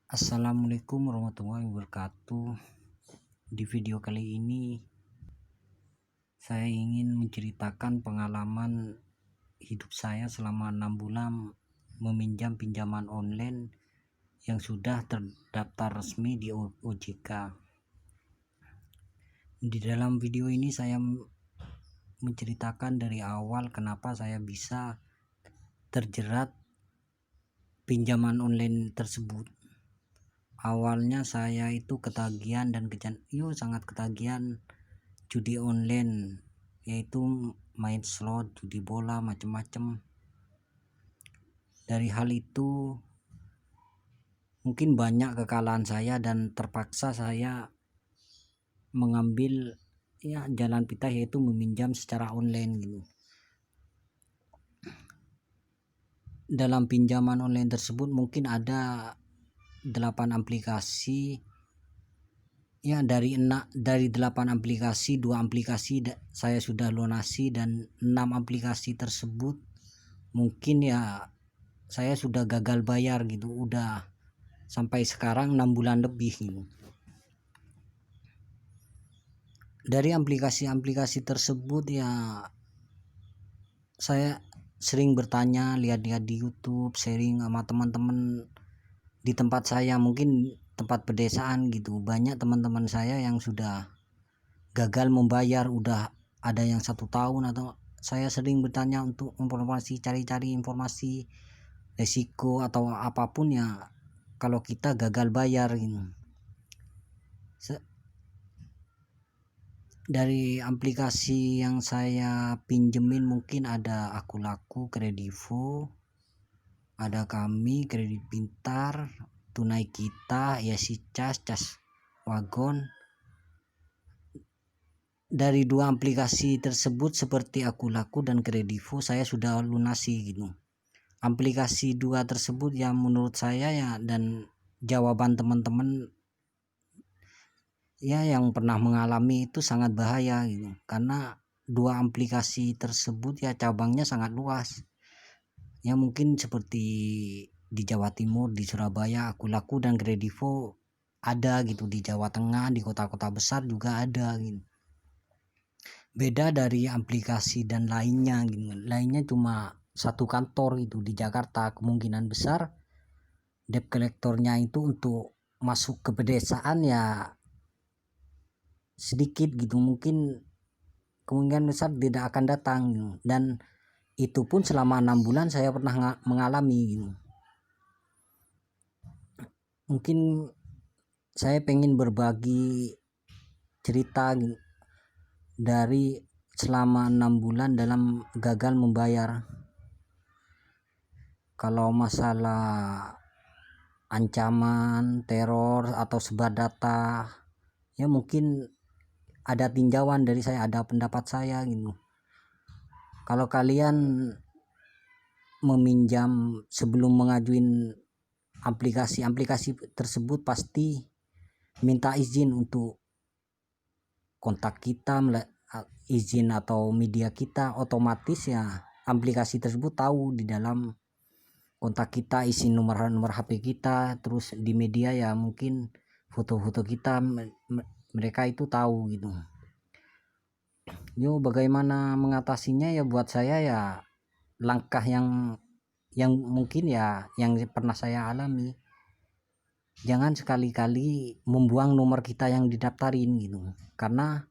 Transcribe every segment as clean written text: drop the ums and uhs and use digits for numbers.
Assalamualaikum warahmatullahi wabarakatuh. Di video kali ini saya ingin menceritakan pengalaman hidup saya selama 6 bulan meminjam pinjaman online yang sudah terdaftar resmi di OJK. Di dalam video ini saya menceritakan dari awal kenapa saya bisa terjerat pinjaman online tersebut. Awalnya saya itu ketagihan dan sangat ketagihan judi online, yaitu main slot, judi bola, macam-macam. Dari hal itu mungkin banyak kekalahan saya dan terpaksa saya mengambil jalan pintas, yaitu meminjam secara online gitu. Dalam pinjaman online tersebut mungkin ada 8 aplikasi. Dari 8 aplikasi, 2 aplikasi saya sudah lunasi, dan 6 aplikasi tersebut mungkin saya sudah gagal bayar gitu. Udah sampai sekarang 6 bulan lebih gitu. Dari aplikasi-aplikasi tersebut saya sering bertanya, lihat-lihat di YouTube, sharing sama teman-teman di tempat saya, mungkin tempat pedesaan gitu. Banyak teman-teman saya yang sudah gagal membayar, udah ada yang 1 tahun. Atau saya sering bertanya untuk informasi, cari-cari informasi resiko atau apapun kalau kita gagal bayar gitu. Dari aplikasi yang saya pinjemin mungkin ada Akulaku, Kredivo, ada Kami, Kredit Pintar, Tunai Kita, Yasicas, Caswagon. Dari 2 aplikasi tersebut seperti Akulaku dan Kredivo saya sudah lunasi gitu. Aplikasi 2 tersebut yang menurut saya dan jawaban teman-teman yang pernah mengalami itu sangat bahaya gitu. Karena 2 aplikasi tersebut cabangnya sangat luas. Mungkin seperti di Jawa Timur, di Surabaya, Akulaku dan Kredivo ada gitu. Di Jawa Tengah, di kota-kota besar juga ada gitu. Beda dari aplikasi dan lainnya gitu. Lainnya cuma 1 kantor itu di Jakarta. Kemungkinan besar debt collectornya itu untuk masuk ke pedesaan sedikit gitu. Mungkin kemungkinan besar tidak akan datang gitu. Dan itu pun selama 6 bulan saya pernah mengalami gitu. Mungkin saya pengen berbagi cerita gitu, dari selama 6 bulan dalam gagal membayar. Kalau masalah ancaman, teror atau sebar data, mungkin ada tinjauan dari saya, ada pendapat saya gitu. Kalau kalian meminjam sebelum mengajuin aplikasi tersebut pasti minta izin untuk kontak kita, izin atau media kita. Otomatis aplikasi tersebut tahu di dalam kontak kita isi nomor HP kita, terus di media mungkin foto-foto kita, mereka itu tahu gitu. Bagaimana mengatasinya buat saya langkah yang mungkin yang pernah saya alami, jangan sekali-kali membuang nomor kita yang didaftarin gitu. Karena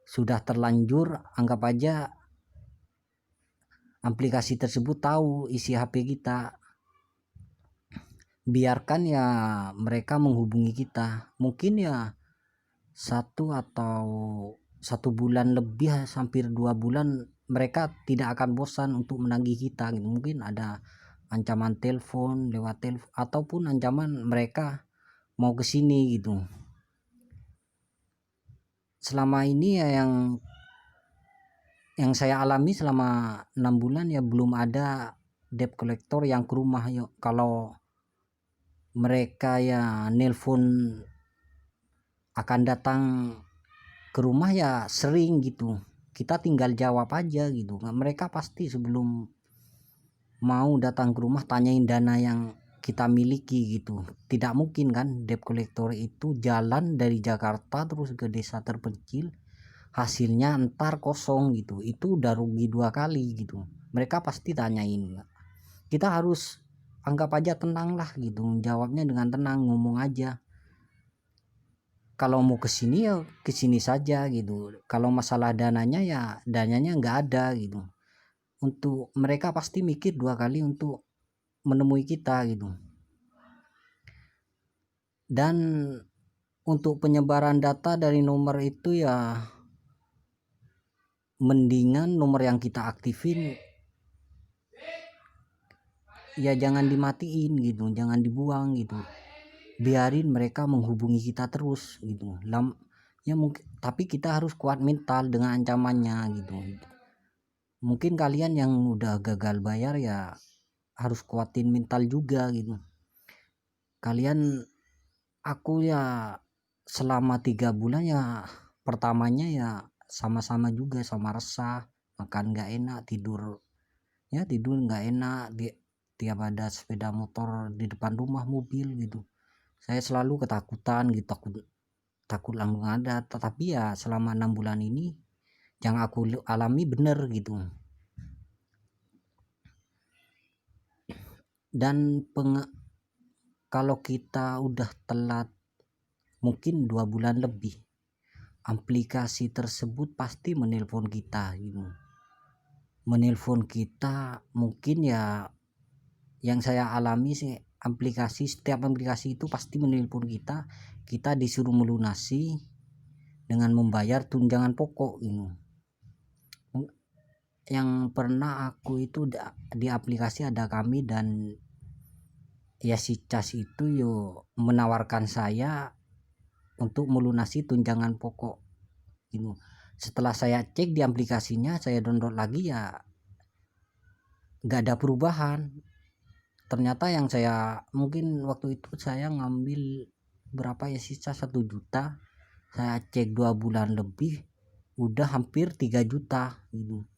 sudah terlanjur, anggap aja aplikasi tersebut tahu isi HP kita. Biarkan mereka menghubungi kita. Mungkin 1 bulan lebih, hampir 2 bulan, mereka tidak akan bosan untuk menagih kita gitu. Mungkin ada ancaman telepon, lewat telepon, ataupun ancaman mereka mau ke sini gitu. Selama ini yang saya alami selama 6 bulan belum ada debt collector yang ke rumah. Kalau mereka nelpon akan datang ke rumah sering gitu. Kita tinggal jawab aja gitu. Mereka pasti sebelum mau datang ke rumah tanyain dana yang kita miliki gitu. Tidak mungkin kan debt collector itu jalan dari Jakarta terus ke desa terpencil, hasilnya ntar kosong gitu. Itu udah rugi 2 kali gitu. Mereka pasti tanyain. Kita harus anggap aja tenang lah gitu, jawabnya dengan tenang, ngomong aja. Kalau mau kesini ya kesini saja gitu. Kalau masalah dananya ya dananya nggak ada gitu. Untuk mereka pasti mikir 2 kali untuk menemui kita gitu. Dan untuk penyebaran data dari nomor itu ya mendingan nomor yang kita aktifin ya jangan dimatiin gitu, jangan dibuang gitu. Biarin mereka menghubungi kita terus gitu. Ya mungkin, tapi kita harus kuat mental dengan ancamannya gitu. Mungkin kalian yang udah gagal bayar ya harus kuatin mental juga gitu. Kalian, aku ya selama 3 bulan ya pertamanya ya sama-sama juga, sama resah, makan nggak enak, tidur nggak enak, tiap ada sepeda motor di depan rumah, mobil gitu, saya selalu ketakutan gitu, takut langsung ada. Tetapi ya selama 6 bulan ini yang aku alami bener gitu. Dan kalau kita udah telat mungkin 2 bulan lebih, aplikasi tersebut pasti menelpon kita gitu. Menelpon kita mungkin ya, yang saya alami sih setiap aplikasi itu pasti menelpon kita. Kita disuruh melunasi dengan membayar tunjangan pokok gitu. Yang pernah aku itu di aplikasi ada kami, dan ya si cas itu menawarkan saya untuk melunasi tunjangan pokok gitu. Setelah saya cek di aplikasinya, saya download lagi ya nggak ada perubahan. Ternyata yang saya mungkin waktu itu saya ngambil berapa ya, sisa 1 juta, saya cek 2 bulan lebih udah hampir 3 juta gitu.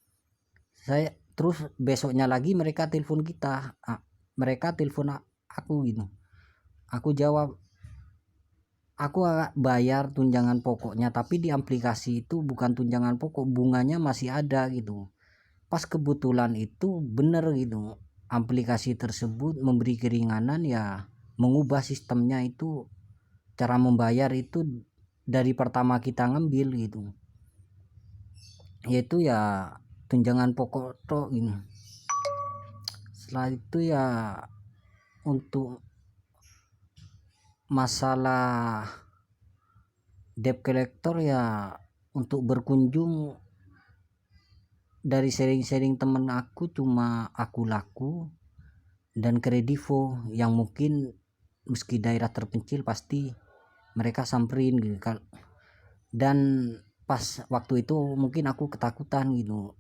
Saya terus besoknya lagi mereka telepon aku gitu. Aku jawab, aku bayar tunjangan pokoknya, tapi di aplikasi itu bukan tunjangan pokok, bunganya masih ada gitu. Pas kebetulan itu bener gitu, aplikasi tersebut memberi keringanan ya, mengubah sistemnya itu, cara membayar itu dari pertama kita ngambil gitu, yaitu ya tunjangan pokok toh ini. Setelah itu ya untuk masalah debt collector ya, untuk berkunjung dari sharing-sharing temen aku cuma Aku Laku dan Kredivo, yang mungkin meski daerah terpencil pasti mereka samperin gitu. Dan pas waktu itu mungkin aku ketakutan gitu,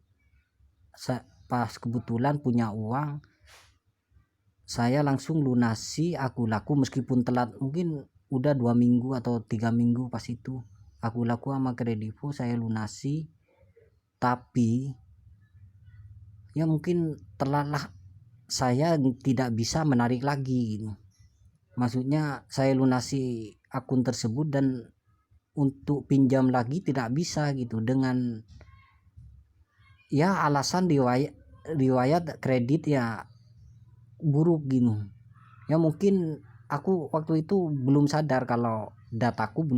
pas kebetulan punya uang, saya langsung lunasi Aku Laku meskipun telat, mungkin udah 2 minggu atau 3 minggu. Pas itu Aku Laku sama Kredivo saya lunasi, tapi ya mungkin telat lah, saya tidak bisa menarik lagi gitu. Maksudnya saya lunasi akun tersebut dan untuk pinjam lagi tidak bisa gitu, dengan ya alasan riwayat kredit ya buruk gitu. Ya mungkin aku waktu itu belum sadar kalau dataku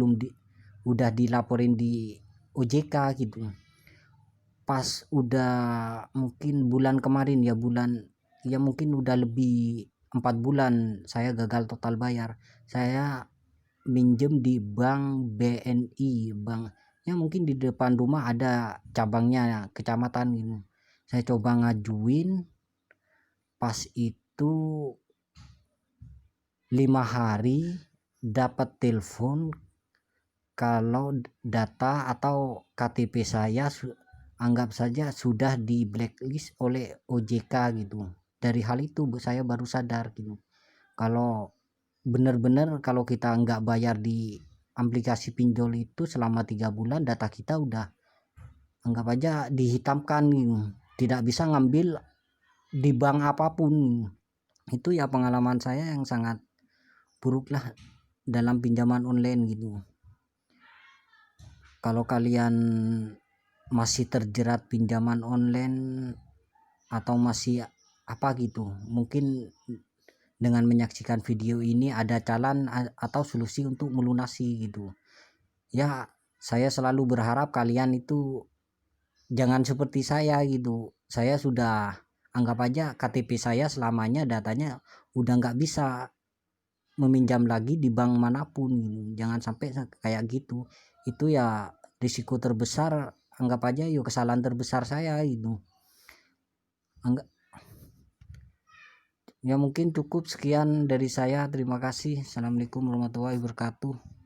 udah dilaporin di OJK gitu. Pas udah mungkin bulan kemarin ya, mungkin udah lebih 4 bulan saya gagal total bayar. Saya minjem di bank BNI, ya mungkin di depan rumah ada cabangnya kecamatan gitu. Saya coba ngajuin, pas itu 5 hari dapat telepon kalau data atau KTP saya anggap saja sudah di blacklist oleh OJK gitu. Dari hal itu saya baru sadar gitu, kalau benar-benar kalau kita nggak bayar di aplikasi pinjol itu selama 3 bulan, data kita udah anggap aja dihitamkan gitu. Tidak bisa ngambil di bank apapun. Itu ya pengalaman saya yang sangat buruk lah dalam pinjaman online gitu. Kalau kalian masih terjerat pinjaman online atau masih apa gitu, mungkin dengan menyaksikan video ini ada jalan atau solusi untuk melunasi gitu ya. Saya selalu berharap kalian itu jangan seperti saya gitu. Saya sudah anggap aja KTP saya selamanya datanya udah nggak bisa meminjam lagi di bank manapun gitu. Jangan sampai kayak gitu. Itu ya risiko terbesar, anggap aja yuk kesalahan terbesar saya gitu. Anggap ya, mungkin cukup sekian dari saya. Terima kasih. Assalamualaikum warahmatullahi wabarakatuh.